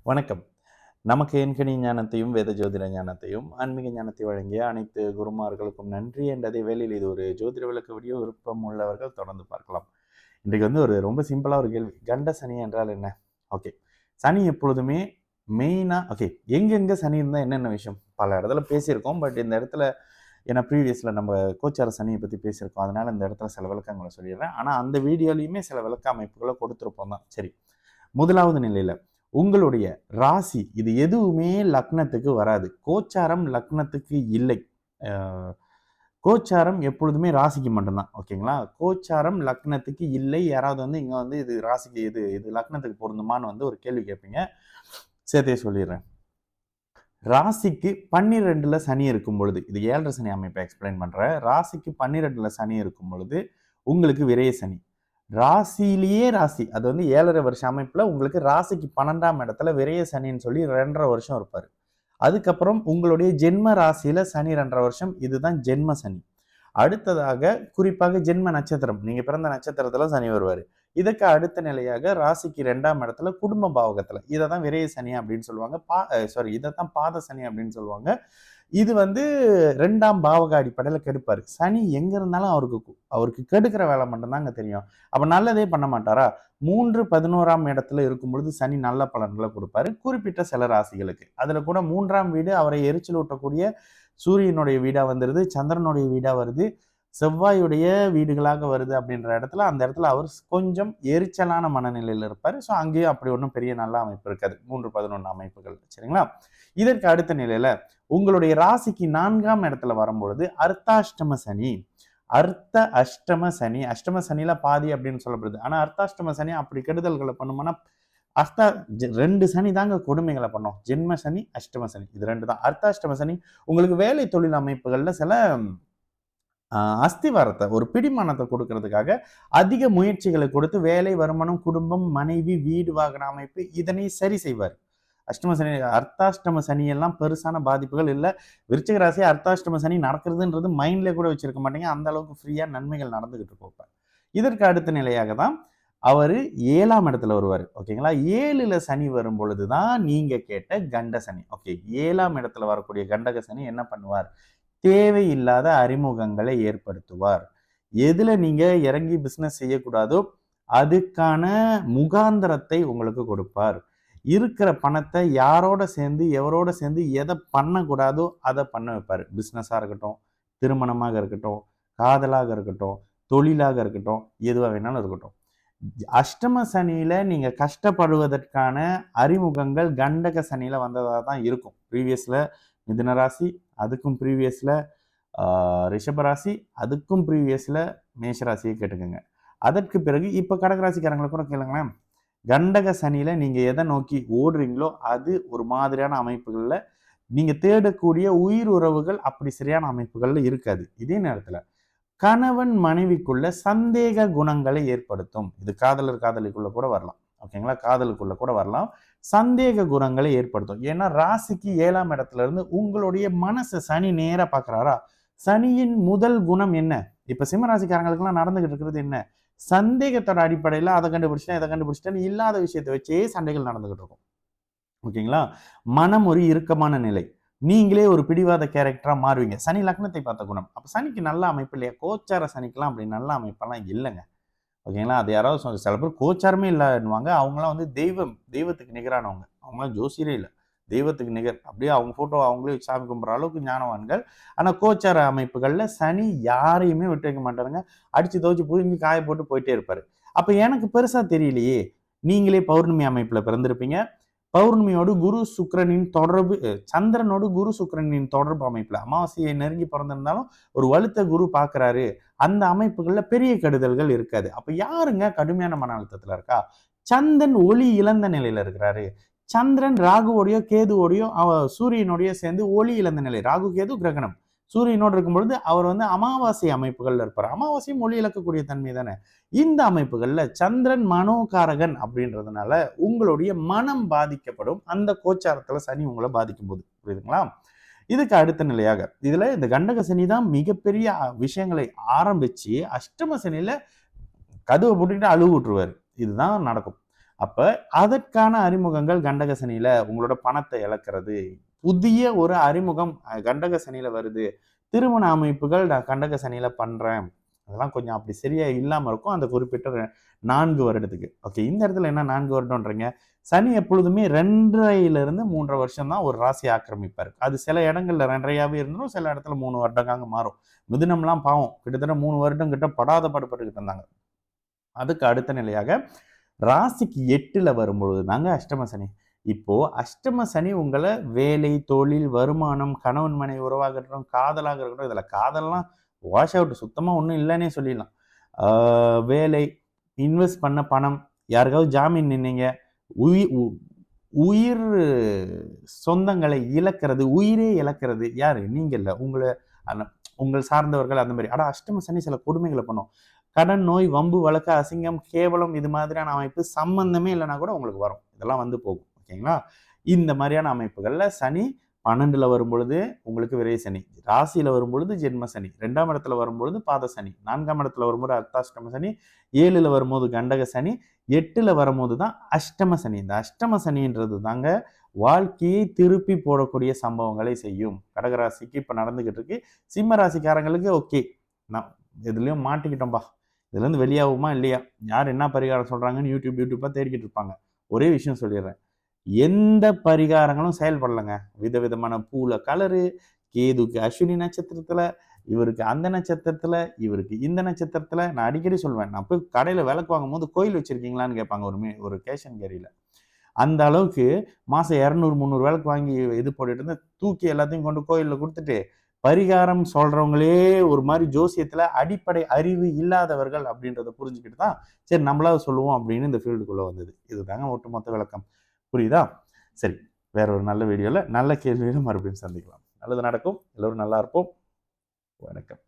வணக்கம். நமக்கு எண்கணி ஞானத்தையும், வேத ஜோதிட ஞானத்தையும், ஆன்மீக ஞானத்தை வழங்கிய அனைத்து குருமார்களுக்கும் நன்றி என்ற அதே வேளையில் இது ஒரு ஜோதிட விளக்க வீடியோ. விருப்பம் உள்ளவர்கள் தொடர்ந்து பார்க்கலாம். இன்றைக்கு ஒரு ரொம்ப சிம்பிளா ஒரு கேள்வி. கண்ட சனி என்றால் என்ன? ஓகே. சனி எப்பொழுதுமே மெயினா எங்கெங்க சனி இருந்தா என்னென்ன விஷயம்? பல இடத்துல பேசியிருக்கோம். பட் இந்த இடத்துல ஏன்னா ப்ரீவியஸ்ல நம்ம கோச்சார சனியை பத்தி பேசியிருக்கோம். அதனால இந்த இடத்துல சில விளக்கங்களை சொல்லிடுறேன். ஆனா அந்த வீடியோலயுமே சில விளக்க அமைப்புகளை கொடுத்திருப்போம் தான். சரி. முதலாவது நிலையில உங்களுடைய ராசி இது எதுவுமே லக்னத்துக்கு வராது. கோச்சாரம் லக்னத்துக்கு இல்லை. கோச்சாரம் எப்பொழுதுமே ராசிக்கு மட்டும்தான். ஓகேங்களா? கோச்சாரம் லக்னத்துக்கு இல்லை. யாராவது இங்க இது ராசிக்கு இது லக்னத்துக்கு பொருந்துமான்னு ஒரு கேள்வி கேட்பீங்க. சேர்த்தே சொல்லிடுறேன். ராசிக்கு 12ல சனி இருக்கும் பொழுது, இது 7 சனி அமைப்பை எக்ஸ்பிளைன் பண்றேன். ராசிக்கு 12ல சனி இருக்கும் பொழுது உங்களுக்கு விரய சனி. ராசியிலேயே ராசி அது 7.5 வருஷ அமைப்புல உங்களுக்கு ராசிக்கு 12ஆம் இடத்துல விரய சனின்னு சொல்லி 2.5 வருஷம் இருப்பாரு. அதுக்கப்புறம் உங்களுடைய ஜென்ம ராசியில சனி 2.5 வருஷம். இதுதான் ஜென்ம சனி. அடுத்ததாக குறிப்பாக ஜென்ம நட்சத்திரம், நீங்க பிறந்த நட்சத்திரத்துல சனி வருவாரு. இதுக்கு அடுத்த நிலையாக ராசிக்கு 2ஆம் இடத்துல குடும்ப பாவகத்துல இதைதான் விரய சனி அப்படின்னு சொல்லுவாங்க. இதைத்தான் பாத சனி அப்படின்னு சொல்லுவாங்க. இது 2ஆம் பாவக அடிப்படையில கெடுப்பாரு. சனி எங்க இருந்தாலும் அவருக்கு கெடுக்கிற வேலை மட்டும்தாங்க தெரியும். அப்ப நல்லதே பண்ண மாட்டாரா? 3, 11ஆம் இடத்துல இருக்கும் பொழுது சனி நல்ல பலன்களை கொடுப்பாரு குறிப்பிட்ட சில ராசிகளுக்கு. அதுல கூட 3ஆம் வீடு அவரை எரிச்சல் ஊட்டக்கூடிய சூரியனுடைய வீடா வந்துருது, சந்திரனுடைய வீடா வருது, செவ்வாயுடைய வீடுகளாக வருது. அப்படின்ற இடத்துல அந்த இடத்துல அவர் கொஞ்சம் எரிச்சலான மனநிலையில் இருப்பாரு. ஸோ அங்கேயும் அப்படி ஒன்றும் பெரிய நல்ல அமைப்பு இருக்காது. 3, 11 அமைப்புகள். சரிங்களா? இதற்கு அடுத்த நிலையில உங்களுடைய ராசிக்கு 4ஆம் இடத்துல வரும்பொழுது அர்த்தாஷ்டம சனி. அஷ்டம சனியில பாதி அப்படின்னு சொல்லப்படுது. ஆனா அர்த்தாஷ்டம சனி அப்படி கெடுதல்களை பண்ணுமானா 2 சனி தாங்க கொடுமைகளை பண்ணும். ஜென்ம சனி, அஷ்டம சனி, இது 2 தான். அர்த்தாஷ்டம சனி உங்களுக்கு வேலை தொழில் அமைப்புகள்ல சில அஸ்திவாரத்தை ஒரு பிடிமானத்தை கொடுக்கறதுக்காக அதிக முயற்சிகளை கொடுத்து வேலை, வருமானம், குடும்பம், மனைவி, வீடு, வாகன அமைப்பு இதனை சரி செய்வார். அஷ்டம சனி, அர்த்தாஷ்டம சனி எல்லாம் பெருசான பாதிப்புகள் இல்லை. விருச்சிக ராசி அர்த்தாஷ்டம சனி நடக்கிறதுன்றது மைண்ட்ல கூட வச்சிருக்க மாட்டீங்க. அந்த அளவுக்கு ஃப்ரீயா நன்மைகள் நடந்துகிட்டு இருக்கும். இதற்கு அடுத்த நிலையாக தான் அவரு 7ஆம் இடத்துல வருவார். ஓகேங்களா? 7ல சனி வரும் பொழுதுதான் நீங்க கேட்ட கண்ட சனி. ஓகே, 7ஆம் இடத்துல வரக்கூடிய கண்டக சனி என்ன பண்ணுவார்? தேவையில்லாத அறிமுகங்களை ஏற்படுத்துவார். எதுல நீங்க இறங்கி பிசினஸ் செய்யக்கூடாதோ அதுக்கான முகாந்திரத்தை உங்களுக்கு கொடுப்பார். இருக்கிற பணத்தை யாரோட சேர்ந்து எவரோட சேர்ந்து எதை பண்ணக்கூடாதோ அதை பண்ண வைப்பார். பிஸ்னஸாக இருக்கட்டும், திருமணமாக இருக்கட்டும், காதலாக இருக்கட்டும், தொழிலாக இருக்கட்டும், எதுவாக வேணாலும் இருக்கட்டும். அஷ்டம சனியில நீங்க கஷ்டப்படுவதற்கான அறிமுகங்கள் கண்டக சனியில வந்ததாக தான் இருக்கும். ப்ரீவியஸ்ல மிதுன ராசி, அதுக்கும் ப்ரீவியஸ்ல ரிஷபராசி, அதுக்கும் ப்ரீவியஸ்ல மேஷராசியை கேட்டுக்கோங்க. அதற்கு பிறகு இப்ப கடகராசிக்காரங்களை கூட கேளுங்களேன். கண்டக சனியில நீங்க எதை நோக்கி ஓடுறீங்களோ அது ஒரு மாதிரியான அமைப்புகள்ல நீங்க தேடக்கூடிய உயிர் உறவுகள் அப்படி சரியான அமைப்புகள்ல இருக்காது. இதே நேரத்துல கணவன் மனைவிக்குள்ள சந்தேக குணங்களை ஏற்படுத்தும். இது காதலிக்குள்ள கூட வரலாம். ஓகேங்களா? காதலுக்குள்ள கூட வரலாம். சந்தேக குணங்களை ஏற்படுத்தும். ஏன்னா ராசிக்கு 7ஆம் இடத்துல இருந்து உங்களுடைய மனசை சனி நேரா பாக்குறாரா? சனியின் முதல் குணம் என்ன? இப்ப சிம்மராசிக்காரங்களுக்கு எல்லாம் நடந்துகிட்டு இருக்கிறது என்ன? சந்தேகத்தோட அடிப்படையில அதை கண்டுபிடிச்சிட்டேன் இதை கண்டுபிடிச்சிட்டேன்னு இல்லாத விஷயத்தை வச்சே சண்டைகள் நடந்துகிட்டு இருக்கும். ஓகேங்களா? மனம் ஒரு இறுக்கமான நிலை. நீங்களே ஒரு பிடிவாத கேரக்டரா மாறுவீங்க. சனி லக்னத்தை பார்த்த குணம். அப்ப சனிக்கு நல்ல அமைப்பு இல்லையா? கோச்சார சனிக்கெல்லாம் அப்படி நல்ல அமைப்பெல்லாம் இல்லைங்க. ஓகேங்களா? அது யாராவது சில பேர் கோச்சாரமே இல்லைன்னுவாங்க. அவங்களாம் தெய்வத்துக்கு நிகரானவங்க. அவங்களாம் ஜோசியரே இல்லை, தெய்வத்துக்கு நிகர். அப்படியே அவங்க போட்டோ அவங்களே சாமி கும்பிட்ற அளவுக்கு ஞானவான்கள். ஆனா கோச்சார அமைப்புகள்ல சனி யாரையுமே விட்டு வைக்க மாட்டாருங்க. அடிச்சு துவச்சு புரிஞ்சு காய போட்டு போயிட்டே இருப்பாரு. அப்ப எனக்கு பெருசா தெரியலையே. நீங்களே பௌர்ணமி அமைப்புல பிறந்திருப்பீங்க. பௌர்ணமியோடு குரு சுக்கிரனின் தொடர்பு, சந்திரனோடு குரு சுக்கிரனின் தொடர்பு அமைப்புல அமாவாசையை நெருங்கி பிறந்திருந்தாலும் ஒரு வலுத்த குரு பாக்குறாரு. அந்த அமைப்புகள்ல பெரிய கெடுதல்கள் இருக்காது. அப்ப யாருங்க கடுமையான மன அழுத்தத்துல இருக்கா? சந்திரன் ஒளி இழந்த நிலையில இருக்கிறாரு. சந்திரன் ராகுவோடையோ கேதுவோடையோ சூரியனோடய சேர்ந்து ஒளி இழந்த நிலை. ராகு கேது கிரகணம். சூரியனோடு இருக்கும்பொழுது அவர் அமாவாசை அமைப்புகள்ல இருப்பார். அமாவாசையும் ஒளி இழக்கக்கூடிய தன்மை தானே. இந்த அமைப்புகள்ல சந்திரன் மனோகாரகன் அப்படின்றதுனால உங்களுடைய மனம் பாதிக்கப்படும். அந்த கோச்சாரத்துல சனி உங்களை பாதிக்கும் போது, புரியுதுங்களா? இதுக்கு அடுத்த நிலையாக இதுல இந்த கண்டக சனி தான் மிகப்பெரிய விஷயங்களை ஆரம்பிச்சு அஷ்டம சனியில கதவை போட்டுக்கிட்டு அழுவு விட்டுருவாரு. இதுதான் நடக்கும். அப்ப அதற்கான அறிமுகங்கள் கண்டக சனியில உங்களோட பணத்தை இழக்கிறது, புதிய ஒரு அறிமுகம் கண்டக சனியில வருது. திருமண அமைப்புகள் நான் கண்டக சனியில பண்றேன். அதெல்லாம் கொஞ்சம் அப்படி சரியா இல்லாம இருக்கும் அந்த குறிப்பிட்ட 4 வருடத்துக்கு. ஓகே, இந்த இடத்துல என்ன 4 வருடம்ன்றீங்க? சனி எப்பொழுதுமே 2.5லிருந்து 3 வருஷம் தான் ஒரு ராசியை ஆக்கிரமிப்பாரு. அது சில இடங்கள்ல 2.5 இருந்தும் சில இடத்துல 3 வருடங்காங்க மாறும். மிதுனம்லாம் பாவம் கிட்டத்தட்ட 3 வருடம் கிட்ட படாத பாடுபட்டுக்கிட்டு இருந்தாங்க. அதுக்கு அடுத்த நிலையாக ராசிக்கு 8ல வரும்பொழுது தாங்க அஷ்டம சனி. இப்போ அஷ்டம சனி உங்கள வேலை, தொழில், வருமானம், கணவன் மனைவி உறவாக இருக்கட்டும், காதலாக இருக்கட்டும், இதுல காதல்லாம் வாஷ் அவுட் சுத்தமா ஒண்ணும் இல்லன்னே சொல்லிடலாம். வேலை, இன்வெஸ்ட் பண்ண பணம், யாருக்காவது ஜாமீன் நின்னீங்க, உயி உ உயிர் சொந்தங்களை இழக்கிறது, உயிரே இழக்கிறது யாரு? நீங்க இல்ல. உங்கள் சார்ந்தவர்கள் அந்த மாரி. ஆனா அஷ்டம சனி சில கொடுமைகள பண்ணும். கடன், நோய், வம்பு, வழக்கு, அசிங்கம், கேவலம் இது மாதிரியான அமைப்பு சம்பந்தமே இல்லைன்னா கூட உங்களுக்கு வரும். இதெல்லாம் வந்து போகும். ஓகேங்களா? இந்த மாதிரியான அமைப்புகள்ல சனி 12ல வரும்பொழுது உங்களுக்கு விரை சனி, ராசியில வரும்பொழுது ஜென்ம சனி, 2ஆம் இடத்துல வரும்பொழுது பாத சனி, 4ஆம் இடத்துல வரும்போது அர்த்தாஷ்டம சனி, 7ல வரும்போது கண்டக சனி, 8ல வரும்போது தான் அஷ்டம சனி. இந்த அஷ்டம சனின்றது தாங்க வாழ்க்கையை திருப்பி போடக்கூடிய சம்பவங்களை செய்யும். கடகராசிக்கு இப்ப நடந்துகிட்டு இருக்கு. சிம்ம ராசிக்காரங்களுக்கு ஓகே, நான் எதுலயும் மாட்டிக்கிட்டோம்பா, இதுல இருந்து வெளியாகுமா இல்லையா, யார் என்ன பரிகாரம் சொல்றாங்கன்னு யூடியூப்பா தேடிக்கிட்டு இருப்பாங்க. ஒரே விஷயம் சொல்லிடுறேன், எந்த பரிகாரங்களும் செயல்படலைங்க. விதவிதமான பூல கலரு, கேதுக்கு அஸ்வினி நட்சத்திரத்துல, இவருக்கு அந்த நட்சத்திரத்துல, இவருக்கு இந்த நட்சத்திரத்துல. நான் அடிக்கடி சொல்வேன், நான் போய் கடையில விளக்கு வாங்கும் போது கோயில் வச்சிருக்கீங்களான்னு கேட்பாங்க ஒரு கேஷ் அண்ட் கேரியில. அந்த அளவுக்கு மாசம் 200 300 விளக்கு வாங்கி இது போட்டுட்டு இருந்து தூக்கி எல்லாத்தையும் கொண்டு கோயில்ல கொடுத்துட்டு, பரிகாரம் சொல்றவங்களே ஒரு மாதிரி ஜோசியத்துல அடிப்படை அறிவு இல்லாதவர்கள் அப்படின்றத புரிஞ்சுக்கிட்டு தான் சரி நம்மளாவது சொல்லுவோம் அப்படின்னு இந்த ஃபீல்டுக்குள்ள வந்தது. இதுதாங்க ஒட்டுமொத்த விளக்கம். புரியுதா? சரி, வேற ஒரு நல்ல வீடியோல நல்ல கேள்வியில மறுபடியும் சந்திக்கலாம். நல்லது நடக்கும். எல்லோரும் நல்லா இருப்போம். வணக்கம்.